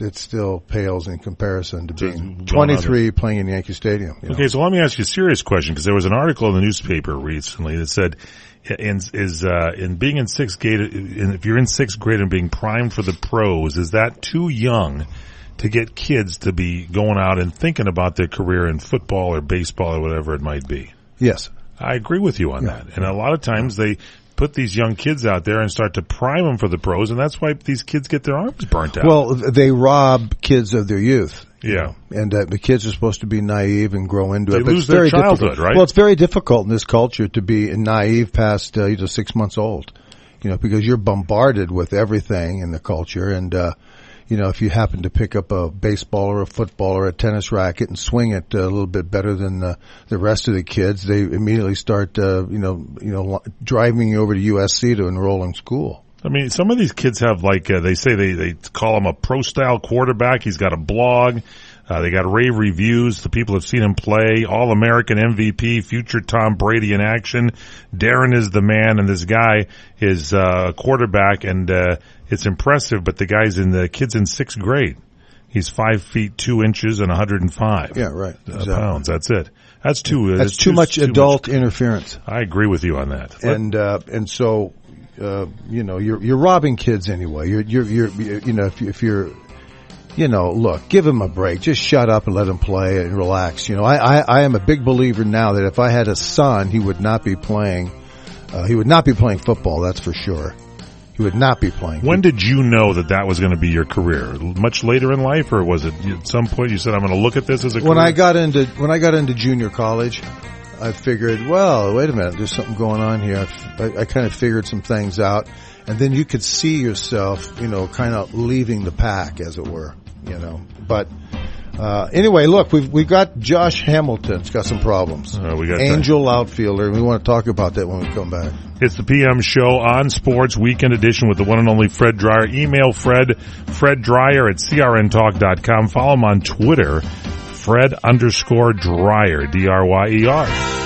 it still pales in comparison to being 23 playing in Yankee Stadium. Okay, so let me ask you a serious question, because there was an article in the newspaper recently that said, in being in sixth grade, if you're in sixth grade and being primed for the pros, is that too young to get kids to be going out and thinking about their career in football or baseball or whatever it might be? Yes. I agree with you on that. And a lot of times they put these young kids out there and start to prime them for the pros, and that's why these kids get their arms burnt out. Well, they rob kids of their youth. Yeah. And the kids are supposed to be naive and grow into it. They lose their childhood, right? Well, it's very difficult in this culture to be naive past 6 months old, because you're bombarded with everything in the culture. And, if you happen to pick up a baseball or a football or a tennis racket and swing it a little bit better than the rest of the kids, they immediately start, driving you over to USC to enroll in school. I mean, some of these kids have they say they call him a pro-style quarterback. He's got a blog. They got rave reviews. The people have seen him play. All-American MVP, future Tom Brady in action. Darren is the man, and this guy is a quarterback, and it's impressive, but the kid's in sixth grade. He's 5 feet 2 inches and 105 exactly. pounds. That's it. That's too much adult interference. I agree with you on that. And so, you're robbing kids anyway. If you're, look, give them a break. Just shut up and let them play and relax. I am a big believer now that if I had a son, he would not be playing. He would not be playing football. That's for sure. He would not be playing. When did you know that was going to be your career? Much later in life, or was it at some point you said, I'm going to look at this as a career? When I got into junior college, I figured, well, wait a minute, there's something going on here. I kind of figured some things out, and then you could see yourself, kind of leaving the pack, as it were, But anyway, look, we got Josh Hamilton's got some problems. We got Angel outfielder, and we want to talk about that when we come back. It's the PM show on Sports Weekend Edition with the one and only Fred Dryer. Email Fred Dryer at crntalk.com. Follow him on Twitter, Fred_Dryer, Dryer.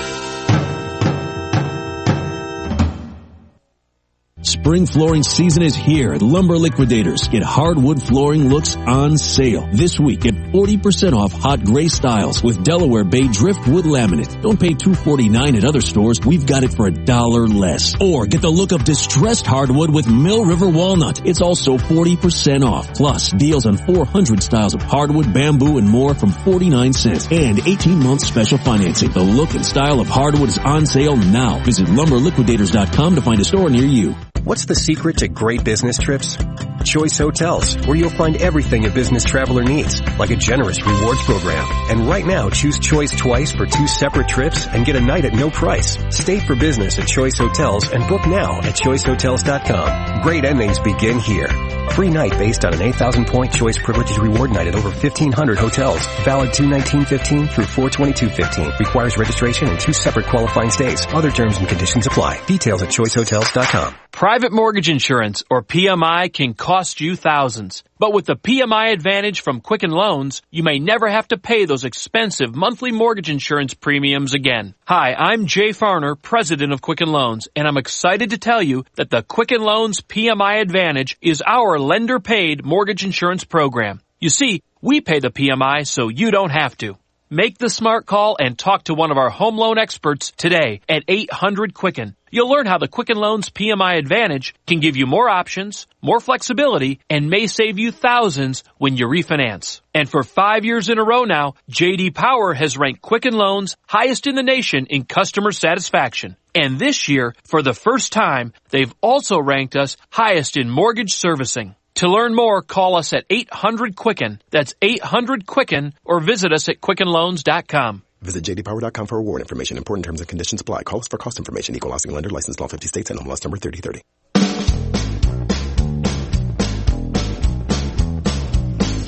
Spring flooring season is here at Lumber Liquidators. Get hardwood flooring looks on sale. This week, get 40% off hot gray styles with Delaware Bay driftwood laminate. Don't pay $2.49 at other stores. We've got it for $1 less. Or get the look of distressed hardwood with Mill River walnut. It's also 40% off. Plus, deals on 400 styles of hardwood, bamboo, and more from 49 cents. And 18-month special financing. The look and style of hardwood is on sale now. Visit lumberliquidators.com to find a store near you. What's the secret to great business trips? Choice Hotels, where you'll find everything a business traveler needs, like a generous rewards program. And right now, choose Choice twice for 2 separate trips and get a night at no price. Stay for business at Choice Hotels and book now at choicehotels.com. Great endings begin here. Free night based on an 8,000-point Choice Privileges Reward night at over 1,500 hotels. Valid 2/19/15 through 4/22/15. Requires registration and 2 separate qualifying stays. Other terms and conditions apply. Details at choicehotels.com. Private mortgage insurance, or PMI, can cost you thousands. But with the PMI Advantage from Quicken Loans, you may never have to pay those expensive monthly mortgage insurance premiums again. Hi, I'm Jay Farner, president of Quicken Loans, and I'm excited to tell you that the Quicken Loans PMI Advantage is our lender-paid mortgage insurance program. You see, we pay the PMI so you don't have to. Make the smart call and talk to one of our home loan experts today at 800-QUICKEN. You'll learn how the Quicken Loans PMI Advantage can give you more options, more flexibility, and may save you thousands when you refinance. And for 5 years in a row now, J.D. Power has ranked Quicken Loans highest in the nation in customer satisfaction. And this year, for the first time, they've also ranked us highest in mortgage servicing. To learn more, call us at 800-QUICKEN. That's 800-QUICKEN, or visit us at QuickenLoans.com. Visit jdpower.com for award information. Important terms and conditions apply. Call us for cost information. Equal housing lender. Licensed in all 50 states and MLS number 3030.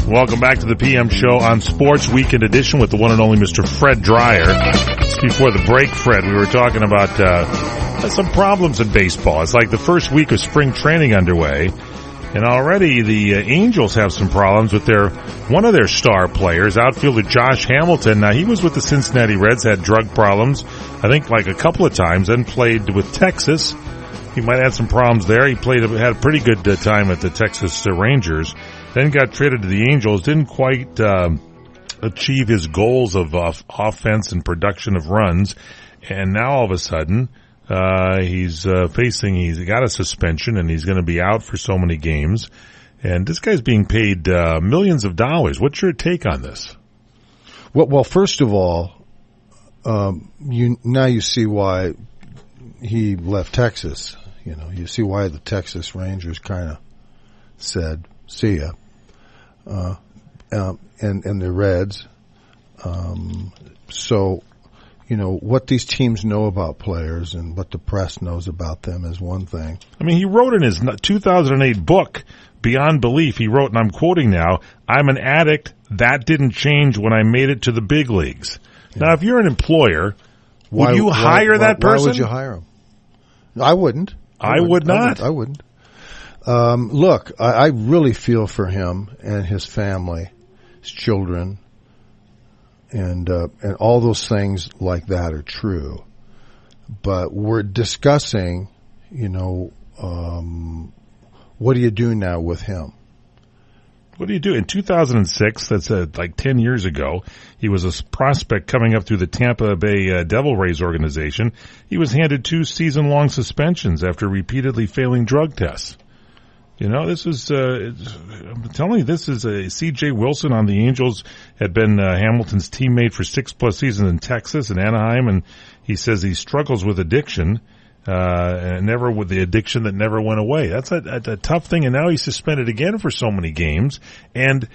Welcome back to the PM show on Sports Weekend Edition with the one and only Mr. Fred Dryer. Just before the break, Fred, we were talking about some problems in baseball. It's like the first week of spring training underway. And already the Angels have some problems with one of their star players, outfielder Josh Hamilton. Now, he was with the Cincinnati Reds, had drug problems, I think like a couple of times, then played with Texas. He might have had some problems there. He had a pretty good time at the Texas Rangers, then got traded to the Angels, didn't quite achieve his goals of offense and production of runs, and now all of a sudden he's got a suspension and he's going to be out for so many games. And this guy's being paid millions of dollars. What's your take on this? Well, first of all, you see why he left Texas. You see why the Texas Rangers kind of said, "See ya," and the Reds. So. What these teams know about players and what the press knows about them is one thing. I mean, he wrote in his 2008 book, Beyond Belief, he wrote, and I'm quoting now, "I'm an addict. That didn't change when I made it to the big leagues." Yeah. Now, if you're an employer, would you hire that person? Why would you hire him? I wouldn't. I would not. I wouldn't. Look, I really feel for him and his family, his children. And all those things like that are true, but we're discussing, what do you do now with him? What do you do? In 2006, that's like 10 years ago, he was a prospect coming up through the Tampa Bay Devil Rays organization. He was handed 2 season-long suspensions after repeatedly failing drug tests. You know, this is, I'm telling you, this is C.J. Wilson on the Angels, had been Hamilton's teammate for 6+ seasons in Texas and Anaheim, and he says he struggles with addiction. And never with the addiction that never went away. That's a tough thing. And now he's suspended again for so many games. And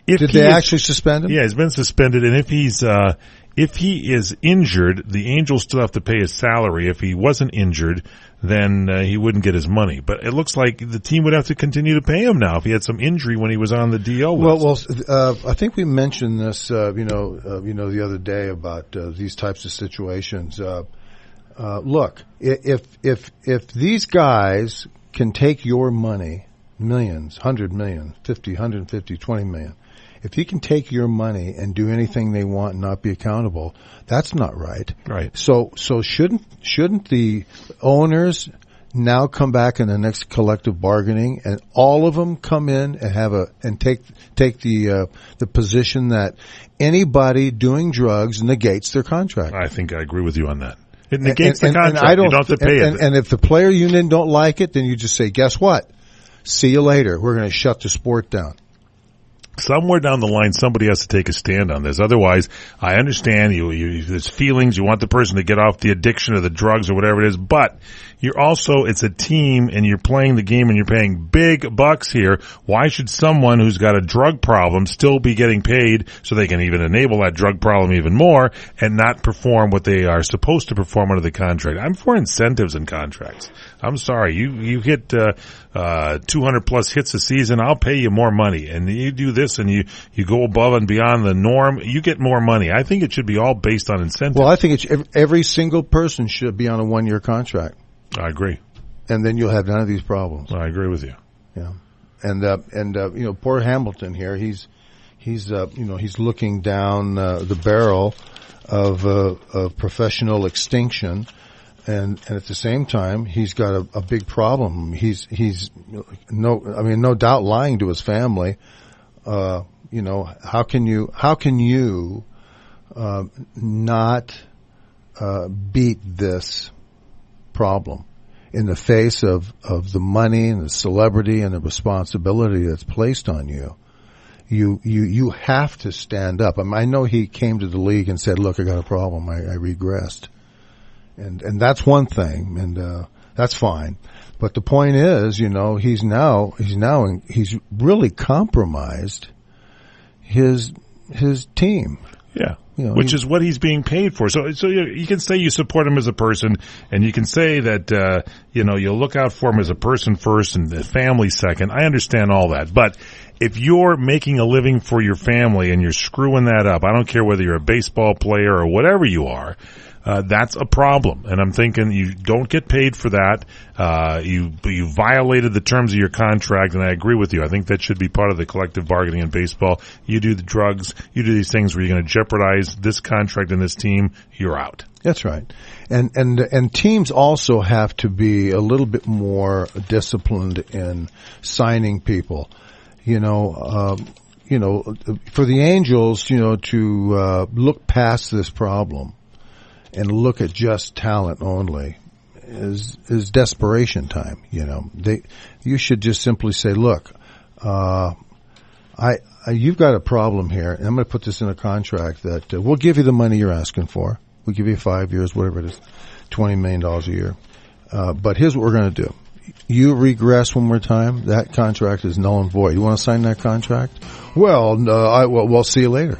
if did they actually suspend him? Yeah, he's been suspended. And if he is injured, the Angels still have to pay his salary. If he wasn't injured, then he wouldn't get his money. But it looks like the team would have to continue to pay him now if he had some injury when he was on the DL list. Well, I think we mentioned this, the other day about these types of situations. Look, if these guys can take your money, millions, 100 million, 50, 150, 20 million, if he can take your money and do anything they want and not be accountable, that's not right. Right. So shouldn't the owners now come back in the next collective bargaining and all of them come in and take the position that anybody doing drugs negates their contract? I think I agree with you on that. It negates the contract. You don't have to pay it. And if the player union don't like it, then you just say, guess what? See you later. We're going to shut the sport down. Somewhere down the line, somebody has to take a stand on this. Otherwise, I understand there's feelings. You want the person to get off the addiction or the drugs or whatever it is, but it's a team and you're playing the game and you're paying big bucks here. Why should someone who's got a drug problem still be getting paid so they can even enable that drug problem even more and not perform what they are supposed to perform under the contract? I'm for incentives in contracts. I'm sorry. You hit 200 plus hits a season, I'll pay you more money. And you do this and you go above and beyond the norm, you get more money. I think it should be all based on incentives. Well, I think every single person should be on a 1-year contract. I agree. And then you'll have none of these problems. I agree with you. Yeah. And poor Hamilton here, he's looking down the barrel of professional extinction. And at the same time, he's got a big problem. He's no doubt lying to his family. How can you not beat this problem in the face of the money and the celebrity and the responsibility that's placed on you? You have to stand up. I know he came to the league and said, look, I got a problem. I regressed. And that's one thing, and that's fine. But the point is, he's really compromised his team. Yeah. Which is what he's being paid for. So you can say you support him as a person, and you can say that, you'll look out for him as a person first and the family second. I understand all that. But if you're making a living for your family and you're screwing that up, I don't care whether you're a baseball player or whatever you are, that's a problem. And I'm thinking you don't get paid for that. You violated the terms of your contract, and I agree with you. I think that should be part of the collective bargaining in baseball. You do the drugs, you do these things where you're going to jeopardize this contract and this team, you're out. That's right. And teams also have to be a little bit more disciplined in signing people. For the Angels, to look past this problem and look at just talent only is desperation time. You should just simply say, look, you've got a problem here, and I'm going to put this in a contract that we'll give you the money you're asking for. We'll give you 5 years, whatever it is, $20 million a year. But here's what we're going to do. You regress one more time, that contract is null and void. You want to sign that contract? Well, we'll see you later.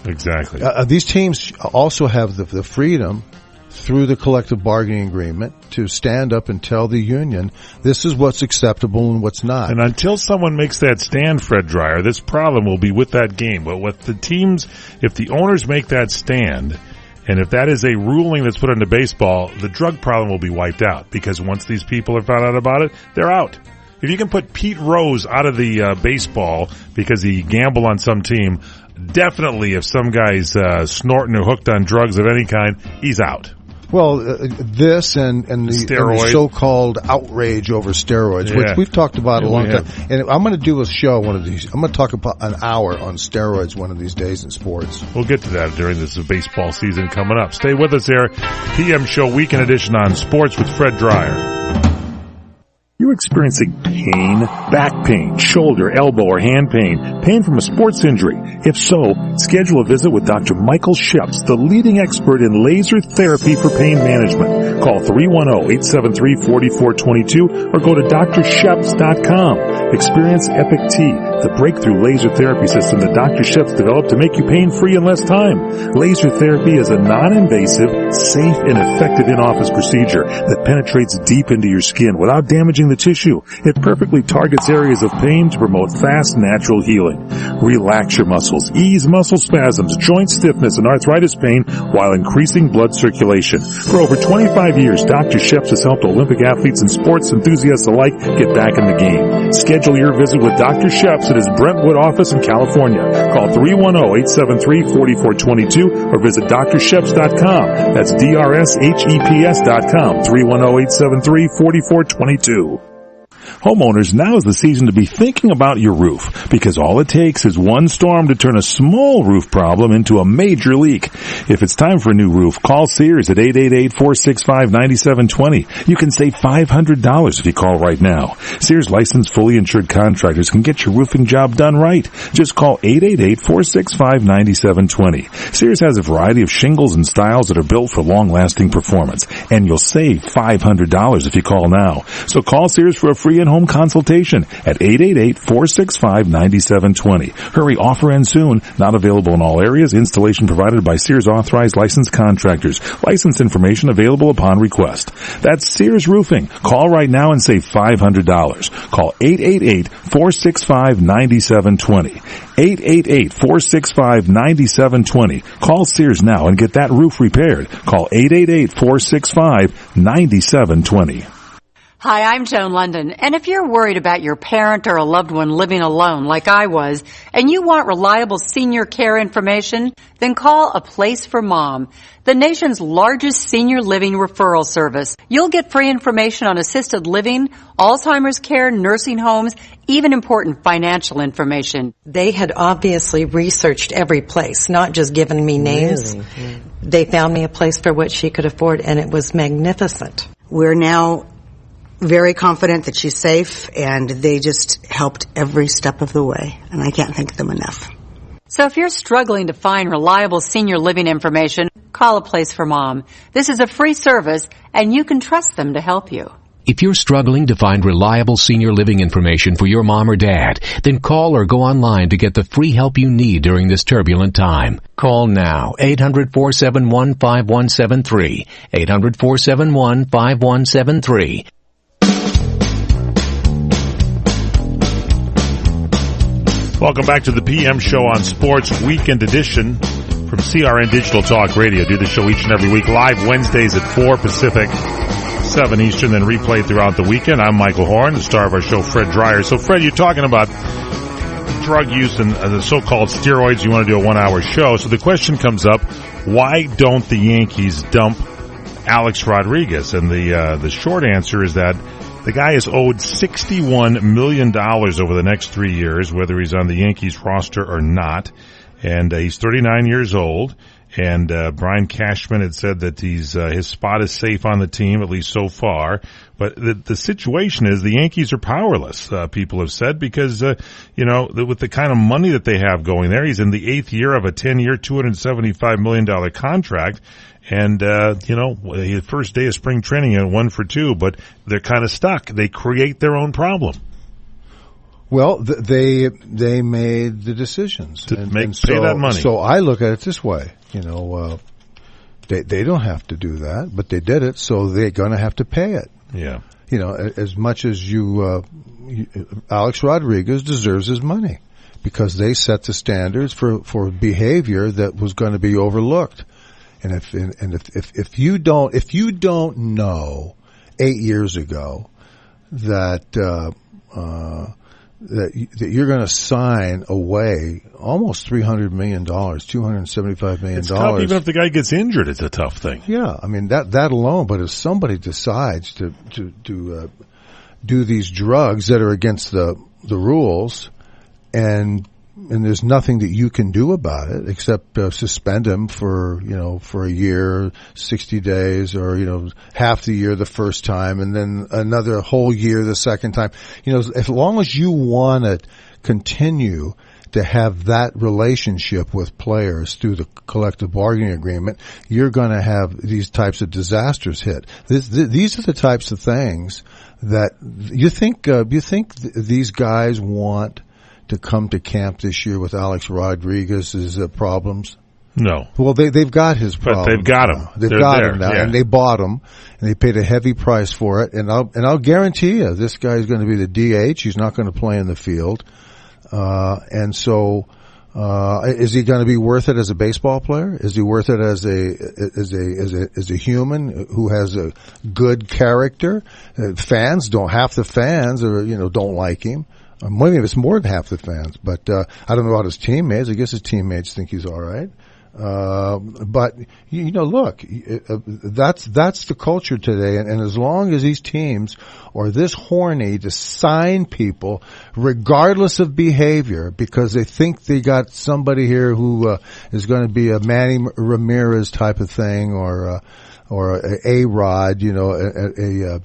Exactly. These teams also have the freedom through the collective bargaining agreement to stand up and tell the union this is what's acceptable and what's not. And until someone makes that stand, Fred Dreyer, this problem will be with that game. But with the teams, if the owners make that stand, and if that is a ruling that's put into baseball, the drug problem will be wiped out, because once these people are found out about it, they're out. If you can put Pete Rose out of the baseball because he gambled on some team, definitely if some guy's snorting or hooked on drugs of any kind, he's out. Well, this and the so-called outrage over steroids, which we've talked about a long time. And I'm going to do a show one of these. I'm going to talk about an hour on steroids one of these days in sports. We'll get to that during this baseball season coming up. Stay with us here. PM Show Weekend Edition on Sports with Fred Dreyer. You're experiencing pain, back pain, shoulder, elbow, or hand pain from a sports injury. If so, schedule a visit with Dr. Michael Sheps, the leading expert in laser therapy for pain management. Call 310-873-4422 or go to drsheps.com. Experience Epic T, the breakthrough laser therapy system that Dr. Sheps developed to make you pain-free in less time. Laser therapy is a non-invasive, safe, and effective in-office procedure that penetrates deep into your skin without damaging the tissue. It perfectly targets areas of pain to promote fast, natural healing. Relax your muscles, ease muscle spasms, joint stiffness, and arthritis pain while increasing blood circulation. For over 25 years, Dr. Sheps has helped Olympic athletes and sports enthusiasts alike get back in the game. Schedule your visit with Dr. Sheps at his Brentwood office in California. Call 310-873-4422 or visit drsheps.com. That's DRSHEPS.com. 310-873-4422. Homeowners, now is the season to be thinking about your roof, because all it takes is one storm to turn a small roof problem into a major leak. If it's time for a new roof, call Sears at 888-465-9720. You can save $500 if you call right now. Sears licensed, fully insured contractors can get your roofing job done right. Just call 888-465-9720. Sears has a variety of shingles and styles that are built for long-lasting performance, and you'll save $500 if you call now. So call Sears for a free in-home consultation at 888-465-9720. Hurry, offer ends soon. Not available in all areas. Installation provided by Sears authorized licensed contractors. License information available upon request. That's Sears Roofing. Call right now and save $500. Call 888-465-9720. 888-465-9720. Call Sears now and get that roof repaired. Call 888-465-9720. Hi, I'm Joan London, and if you're worried about your parent or a loved one living alone like I was, and you want reliable senior care information, then call A Place for Mom, the nation's largest senior living referral service. You'll get free information on assisted living, Alzheimer's care, nursing homes, even important financial information. They had obviously researched every place, not just given me names. Really? They found me a place for what she could afford, and it was magnificent. We're now very confident that she's safe, and they just helped every step of the way, and I can't thank them enough. So if you're struggling to find reliable senior living information, call A Place for Mom. This is a free service, and you can trust them to help you. If you're struggling to find reliable senior living information for your mom or dad, then call or go online to get the free help you need during this turbulent time. Call now, 800-471-5173, 800-471-5173. Welcome back to the PM Show on Sports Weekend Edition from CRN Digital Talk Radio. Do the show each and every week, live Wednesdays at 4 Pacific, 7 Eastern, then replayed throughout the weekend. I'm Michael Horn, the star of our show, Fred Dreyer. So, Fred, you're talking about drug use and the so-called steroids. You want to do a 1-hour show. So the question comes up, why don't the Yankees dump Alex Rodriguez? And the short answer is that the guy is owed $61 million over the next 3 years, whether he's on the Yankees roster or not. And he's 39 years old. And Brian Cashman had said that his spot is safe on the team, at least so far. But the situation is the Yankees are powerless, people have said, because, with the kind of money that they have going there, he's in the 8th year of a 10-year, $275 million contract. And, the first day of spring training at 1 for 2, but they're kind of stuck. They create their own problem. Well, they made the decisions to pay that money. So I look at it this way, they don't have to do that, but they did it, so they're going to have to pay it. Yeah. As much as Alex Rodriguez deserves his money because they set the standards for behavior that was going to be overlooked. And if you don't know 8 years ago that that you're going to sign away almost $300 million, $275 million. It's tough, even if the guy gets injured, it's a tough thing. Yeah, I mean that alone. But if somebody decides to do these drugs that are against the rules, and there's nothing that you can do about it except suspend him for a year, 60 days, or half the year the first time, and then another whole year the second time. As long as you want to continue to have that relationship with players through the collective bargaining agreement, you're going to have these types of disasters hit. These are the types of things that you think these guys want to come to camp this year with Alex Rodriguez's problems? No. Well, they've got his problems. But they've got him. They've got him now, and they bought him, and they paid a heavy price for it. And I'll guarantee you, this guy's going to be the DH. He's not going to play in the field. And so, is he going to be worth it as a baseball player? Is he worth it as a human who has a good character? Half the fans don't like him. Maybe it's more than half the fans, but I don't know about his teammates. I guess his teammates think he's all right. But look, that's the culture today, and as long as these teams are this horny to sign people, regardless of behavior, because they think they got somebody here who is going to be a Manny Ramirez type of thing, or A-Rod, a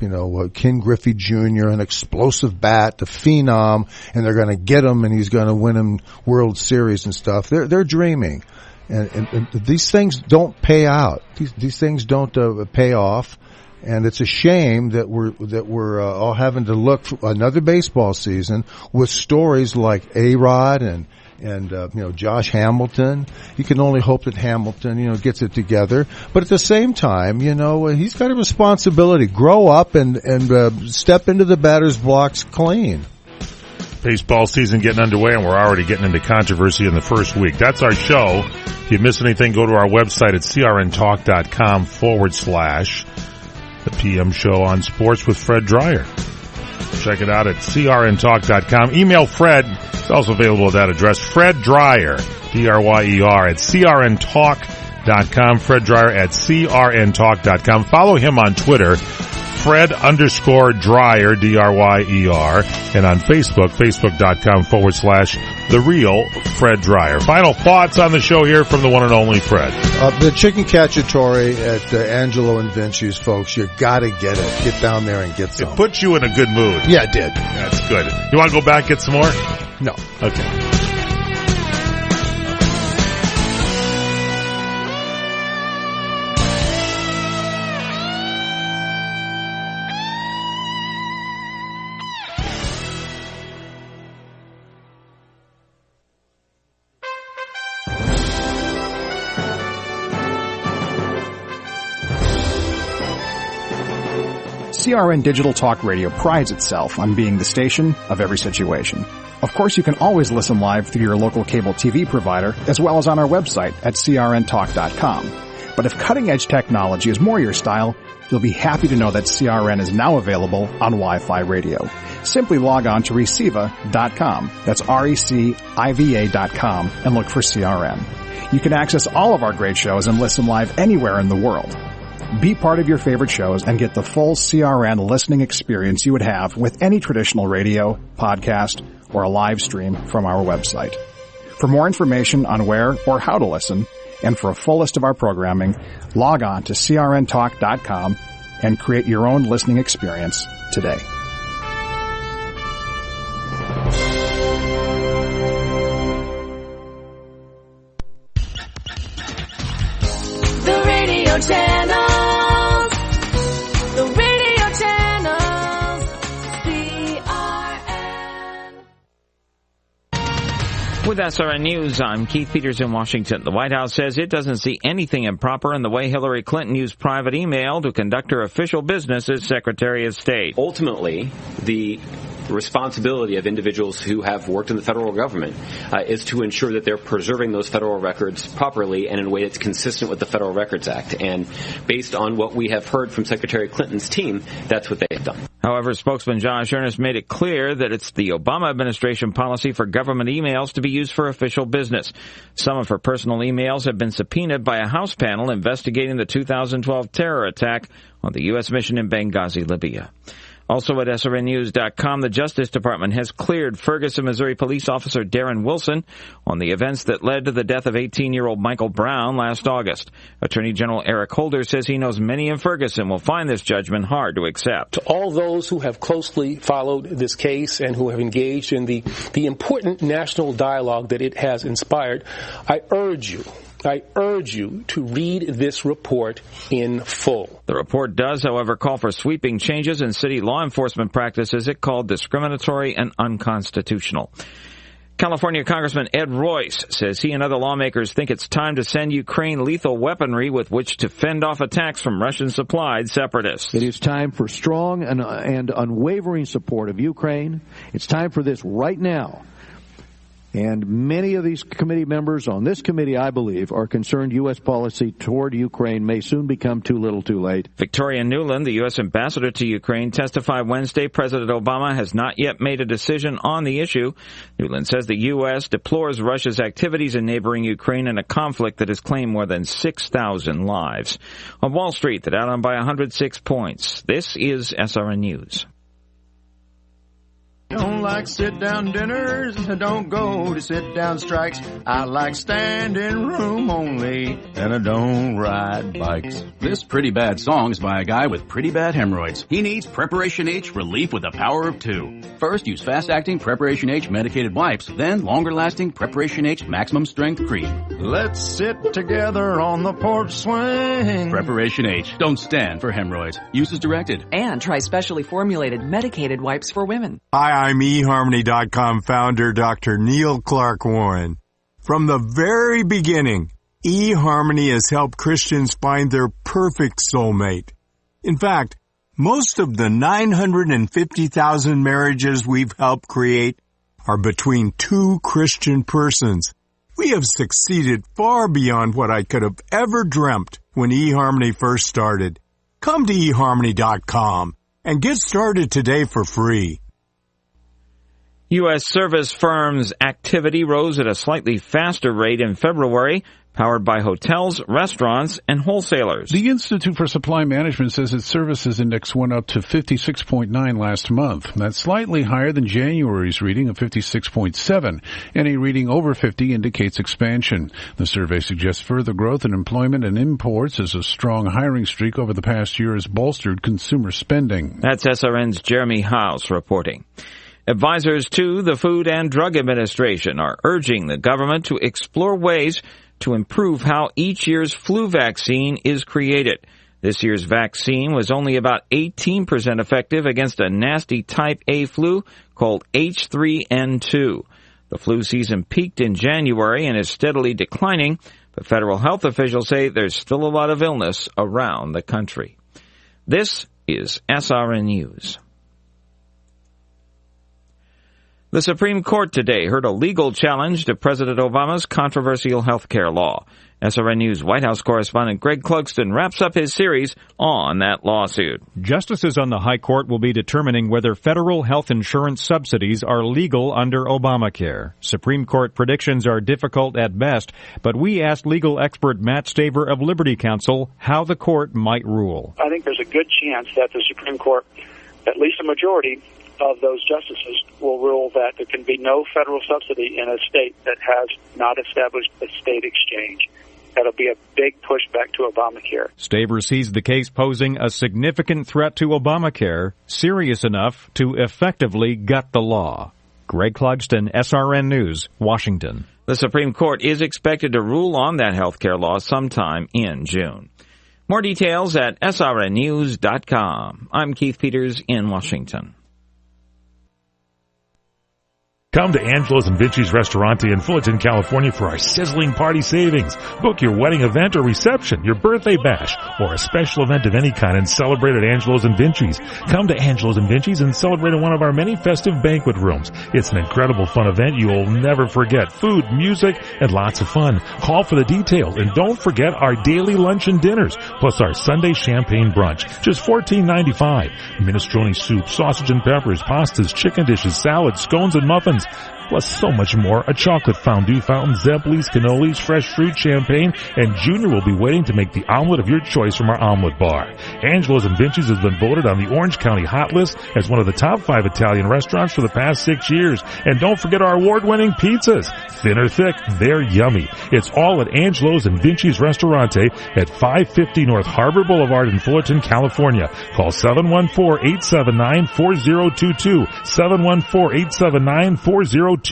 Ken Griffey Jr., an explosive bat, the phenom, and they're going to get him, and he's going to win him World Series and stuff. They're dreaming, and these things don't pay out. These things don't pay off, and it's a shame that we're all having to look for another baseball season with stories like A-Rod and Josh Hamilton. You can only hope that Hamilton, gets it together. But at the same time, he's got a responsibility. Grow up and step into the batter's blocks clean. Baseball season getting underway, and we're already getting into controversy in the first week. That's our show. If you miss anything, go to our website at crntalk.com / the PM show on sports with Fred Dreyer. Check it out at crntalk.com. Email Fred. It's also available at that address. Fred Dreyer, D-R-Y-E-R, at crntalk.com. Fred Dreyer at crntalk.com. Follow him on Twitter, Fred_Dreyer, D-R-Y-E-R, and on Facebook, facebook.com / The Real Fred Dreyer. Final thoughts on the show here from the one and only Fred. The chicken cacciatore at Angelo and Vinci's, folks, you gotta get it. Get down there and get some. It puts you in a good mood. Yeah, it did. That's good. You want to go back and get some more? No. Okay. CRN Digital Talk Radio prides itself on being the station of every situation. Of course, you can always listen live through your local cable TV provider, as well as on our website at crntalk.com. But if cutting-edge technology is more your style, you'll be happy to know that CRN is now available on Wi-Fi radio. Simply log on to Reciva.com, that's RECIVA.com, and look for CRN. You can access all of our great shows and listen live anywhere in the world. Be part of your favorite shows and get the full CRN listening experience you would have with any traditional radio, podcast, or a live stream from our website. For more information on where or how to listen, and for a full list of our programming, log on to crntalk.com and create your own listening experience today. The radio channels, the radio channels, CRN. With SRN News, I'm Keith Peters in Washington. The White House says it doesn't see anything improper in the way Hillary Clinton used private email to conduct her official business as Secretary of State. Ultimately, the responsibility of individuals who have worked in the federal government is to ensure that they're preserving those federal records properly and in a way that's consistent with the Federal Records Act. And based on what we have heard from Secretary Clinton's team, that's what they have done. However, spokesman Josh Earnest made it clear that it's the Obama administration policy for government emails to be used for official business. Some of her personal emails have been subpoenaed by a House panel investigating the 2012 terror attack on the U.S. mission in Benghazi, Libya. Also at SRNnews.com, the Justice Department has cleared Ferguson, Missouri police officer Darren Wilson on the events that led to the death of 18-year-old Michael Brown last August. Attorney General Eric Holder says he knows many in Ferguson will find this judgment hard to accept. To all those who have closely followed this case and who have engaged in the important national dialogue that it has inspired, I urge you to read this report in full. The report does, however, call for sweeping changes in city law enforcement practices it called discriminatory and unconstitutional. California Congressman Ed Royce says he and other lawmakers think it's time to send Ukraine lethal weaponry with which to fend off attacks from Russian-supplied separatists. It is time for strong and unwavering support of Ukraine. It's time for this right now. And many of these committee members on this committee, I believe, are concerned U.S. policy toward Ukraine may soon become too little too late. Victoria Nuland, the U.S. ambassador to Ukraine, testified Wednesday President Obama has not yet made a decision on the issue. Nuland says the U.S. deplores Russia's activities in neighboring Ukraine in a conflict that has claimed more than 6,000 lives. On Wall Street, the Dow down by 106 points. This is SRN News. Don't like sit-down dinners, don't go to sit-down strikes. I like standing room only, and I don't ride bikes. This pretty bad song is by a guy with pretty bad hemorrhoids. He needs Preparation H relief with the power of 2. First, use fast-acting Preparation H medicated wipes, then longer-lasting Preparation H maximum strength cream. Let's sit together on the porch swing. Preparation H. Don't stand for hemorrhoids. Use as directed. And try specially formulated medicated wipes for women. Hi, I'm eHarmony.com founder Dr. Neil Clark Warren. From the very beginning, eHarmony has helped Christians find their perfect soulmate. In fact, most of the 950,000 marriages we've helped create are between two Christian persons. We have succeeded far beyond what I could have ever dreamt when eHarmony first started. Come to eHarmony.com and get started today for free. U.S. service firms' activity rose at a slightly faster rate in February, powered by hotels, restaurants, and wholesalers. The Institute for Supply Management says its services index went up to 56.9 last month. That's slightly higher than January's reading of 56.7. Any reading over 50 indicates expansion. The survey suggests further growth in employment and imports as a strong hiring streak over the past year has bolstered consumer spending. That's SRN's Jeremy House reporting. Advisors to the Food and Drug Administration are urging the government to explore ways to improve how each year's flu vaccine is created. This year's vaccine was only about 18% effective against a nasty type A flu called H3N2. The flu season peaked in January and is steadily declining, but federal health officials say there's still a lot of illness around the country. This is SRN News. The Supreme Court today heard a legal challenge to President Obama's controversial health care law. SRN News White House correspondent Greg Clugston wraps up his series on that lawsuit. Justices on the High Court will be determining whether federal health insurance subsidies are legal under Obamacare. Supreme Court predictions are difficult at best, but we asked legal expert Matt Staver of Liberty Counsel how the court might rule. I think there's a good chance that the Supreme Court, at least a majority of those justices, will rule that there can be no federal subsidy in a state that has not established a state exchange. That'll be a big pushback to Obamacare. Staver sees the case posing a significant threat to Obamacare, serious enough to effectively gut the law. Greg Clugston, SRN News, Washington. The Supreme Court is expected to rule on that health care law sometime in June. More details at srnnews.com. I'm Keith Peters in Washington. Come to Angelo's and Vinci's Restaurante in Fullerton, California for our sizzling party savings. Book your wedding event or reception, your birthday bash, or a special event of any kind and celebrate at Angelo's and Vinci's. Come to Angelo's and Vinci's and celebrate in one of our many festive banquet rooms. It's an incredible fun event you'll never forget. Food, music, and lots of fun. Call for the details, and don't forget our daily lunch and dinners, plus our Sunday champagne brunch. Just $14.95. Minestrone soup, sausage and peppers, pastas, chicken dishes, salads, scones, and muffins. Plus so much more. A chocolate fondue fountain, Zeblis, cannolis, fresh fruit, champagne, and Junior will be waiting to make the omelet of your choice from our omelet bar. Angelo's and Vinci's has been voted on the Orange County Hot List as one of the top 5 Italian restaurants for the past 6 years. And don't forget our award-winning pizzas. Thin or thick, they're yummy. It's all at Angelo's and Vinci's Restaurante at 550 North Harbor Boulevard in Fullerton, California. Call 714-879-4022. 714-879-4022.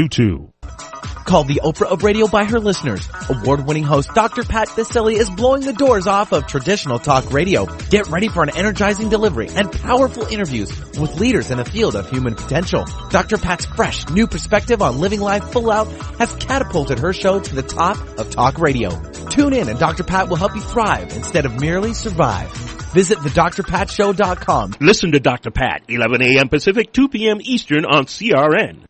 Called the Oprah of radio by her listeners. Award-winning host Dr. Pat Baccili is blowing the doors off of traditional talk radio. Get ready for an energizing delivery and powerful interviews with leaders in the field of human potential. Dr. Pat's fresh, new perspective on living life full out has catapulted her show to the top of talk radio. Tune in and Dr. Pat will help you thrive instead of merely survive. Visit thedrpatshow.com. Listen to Dr. Pat, 11 a.m. Pacific, 2 p.m. Eastern on CRN.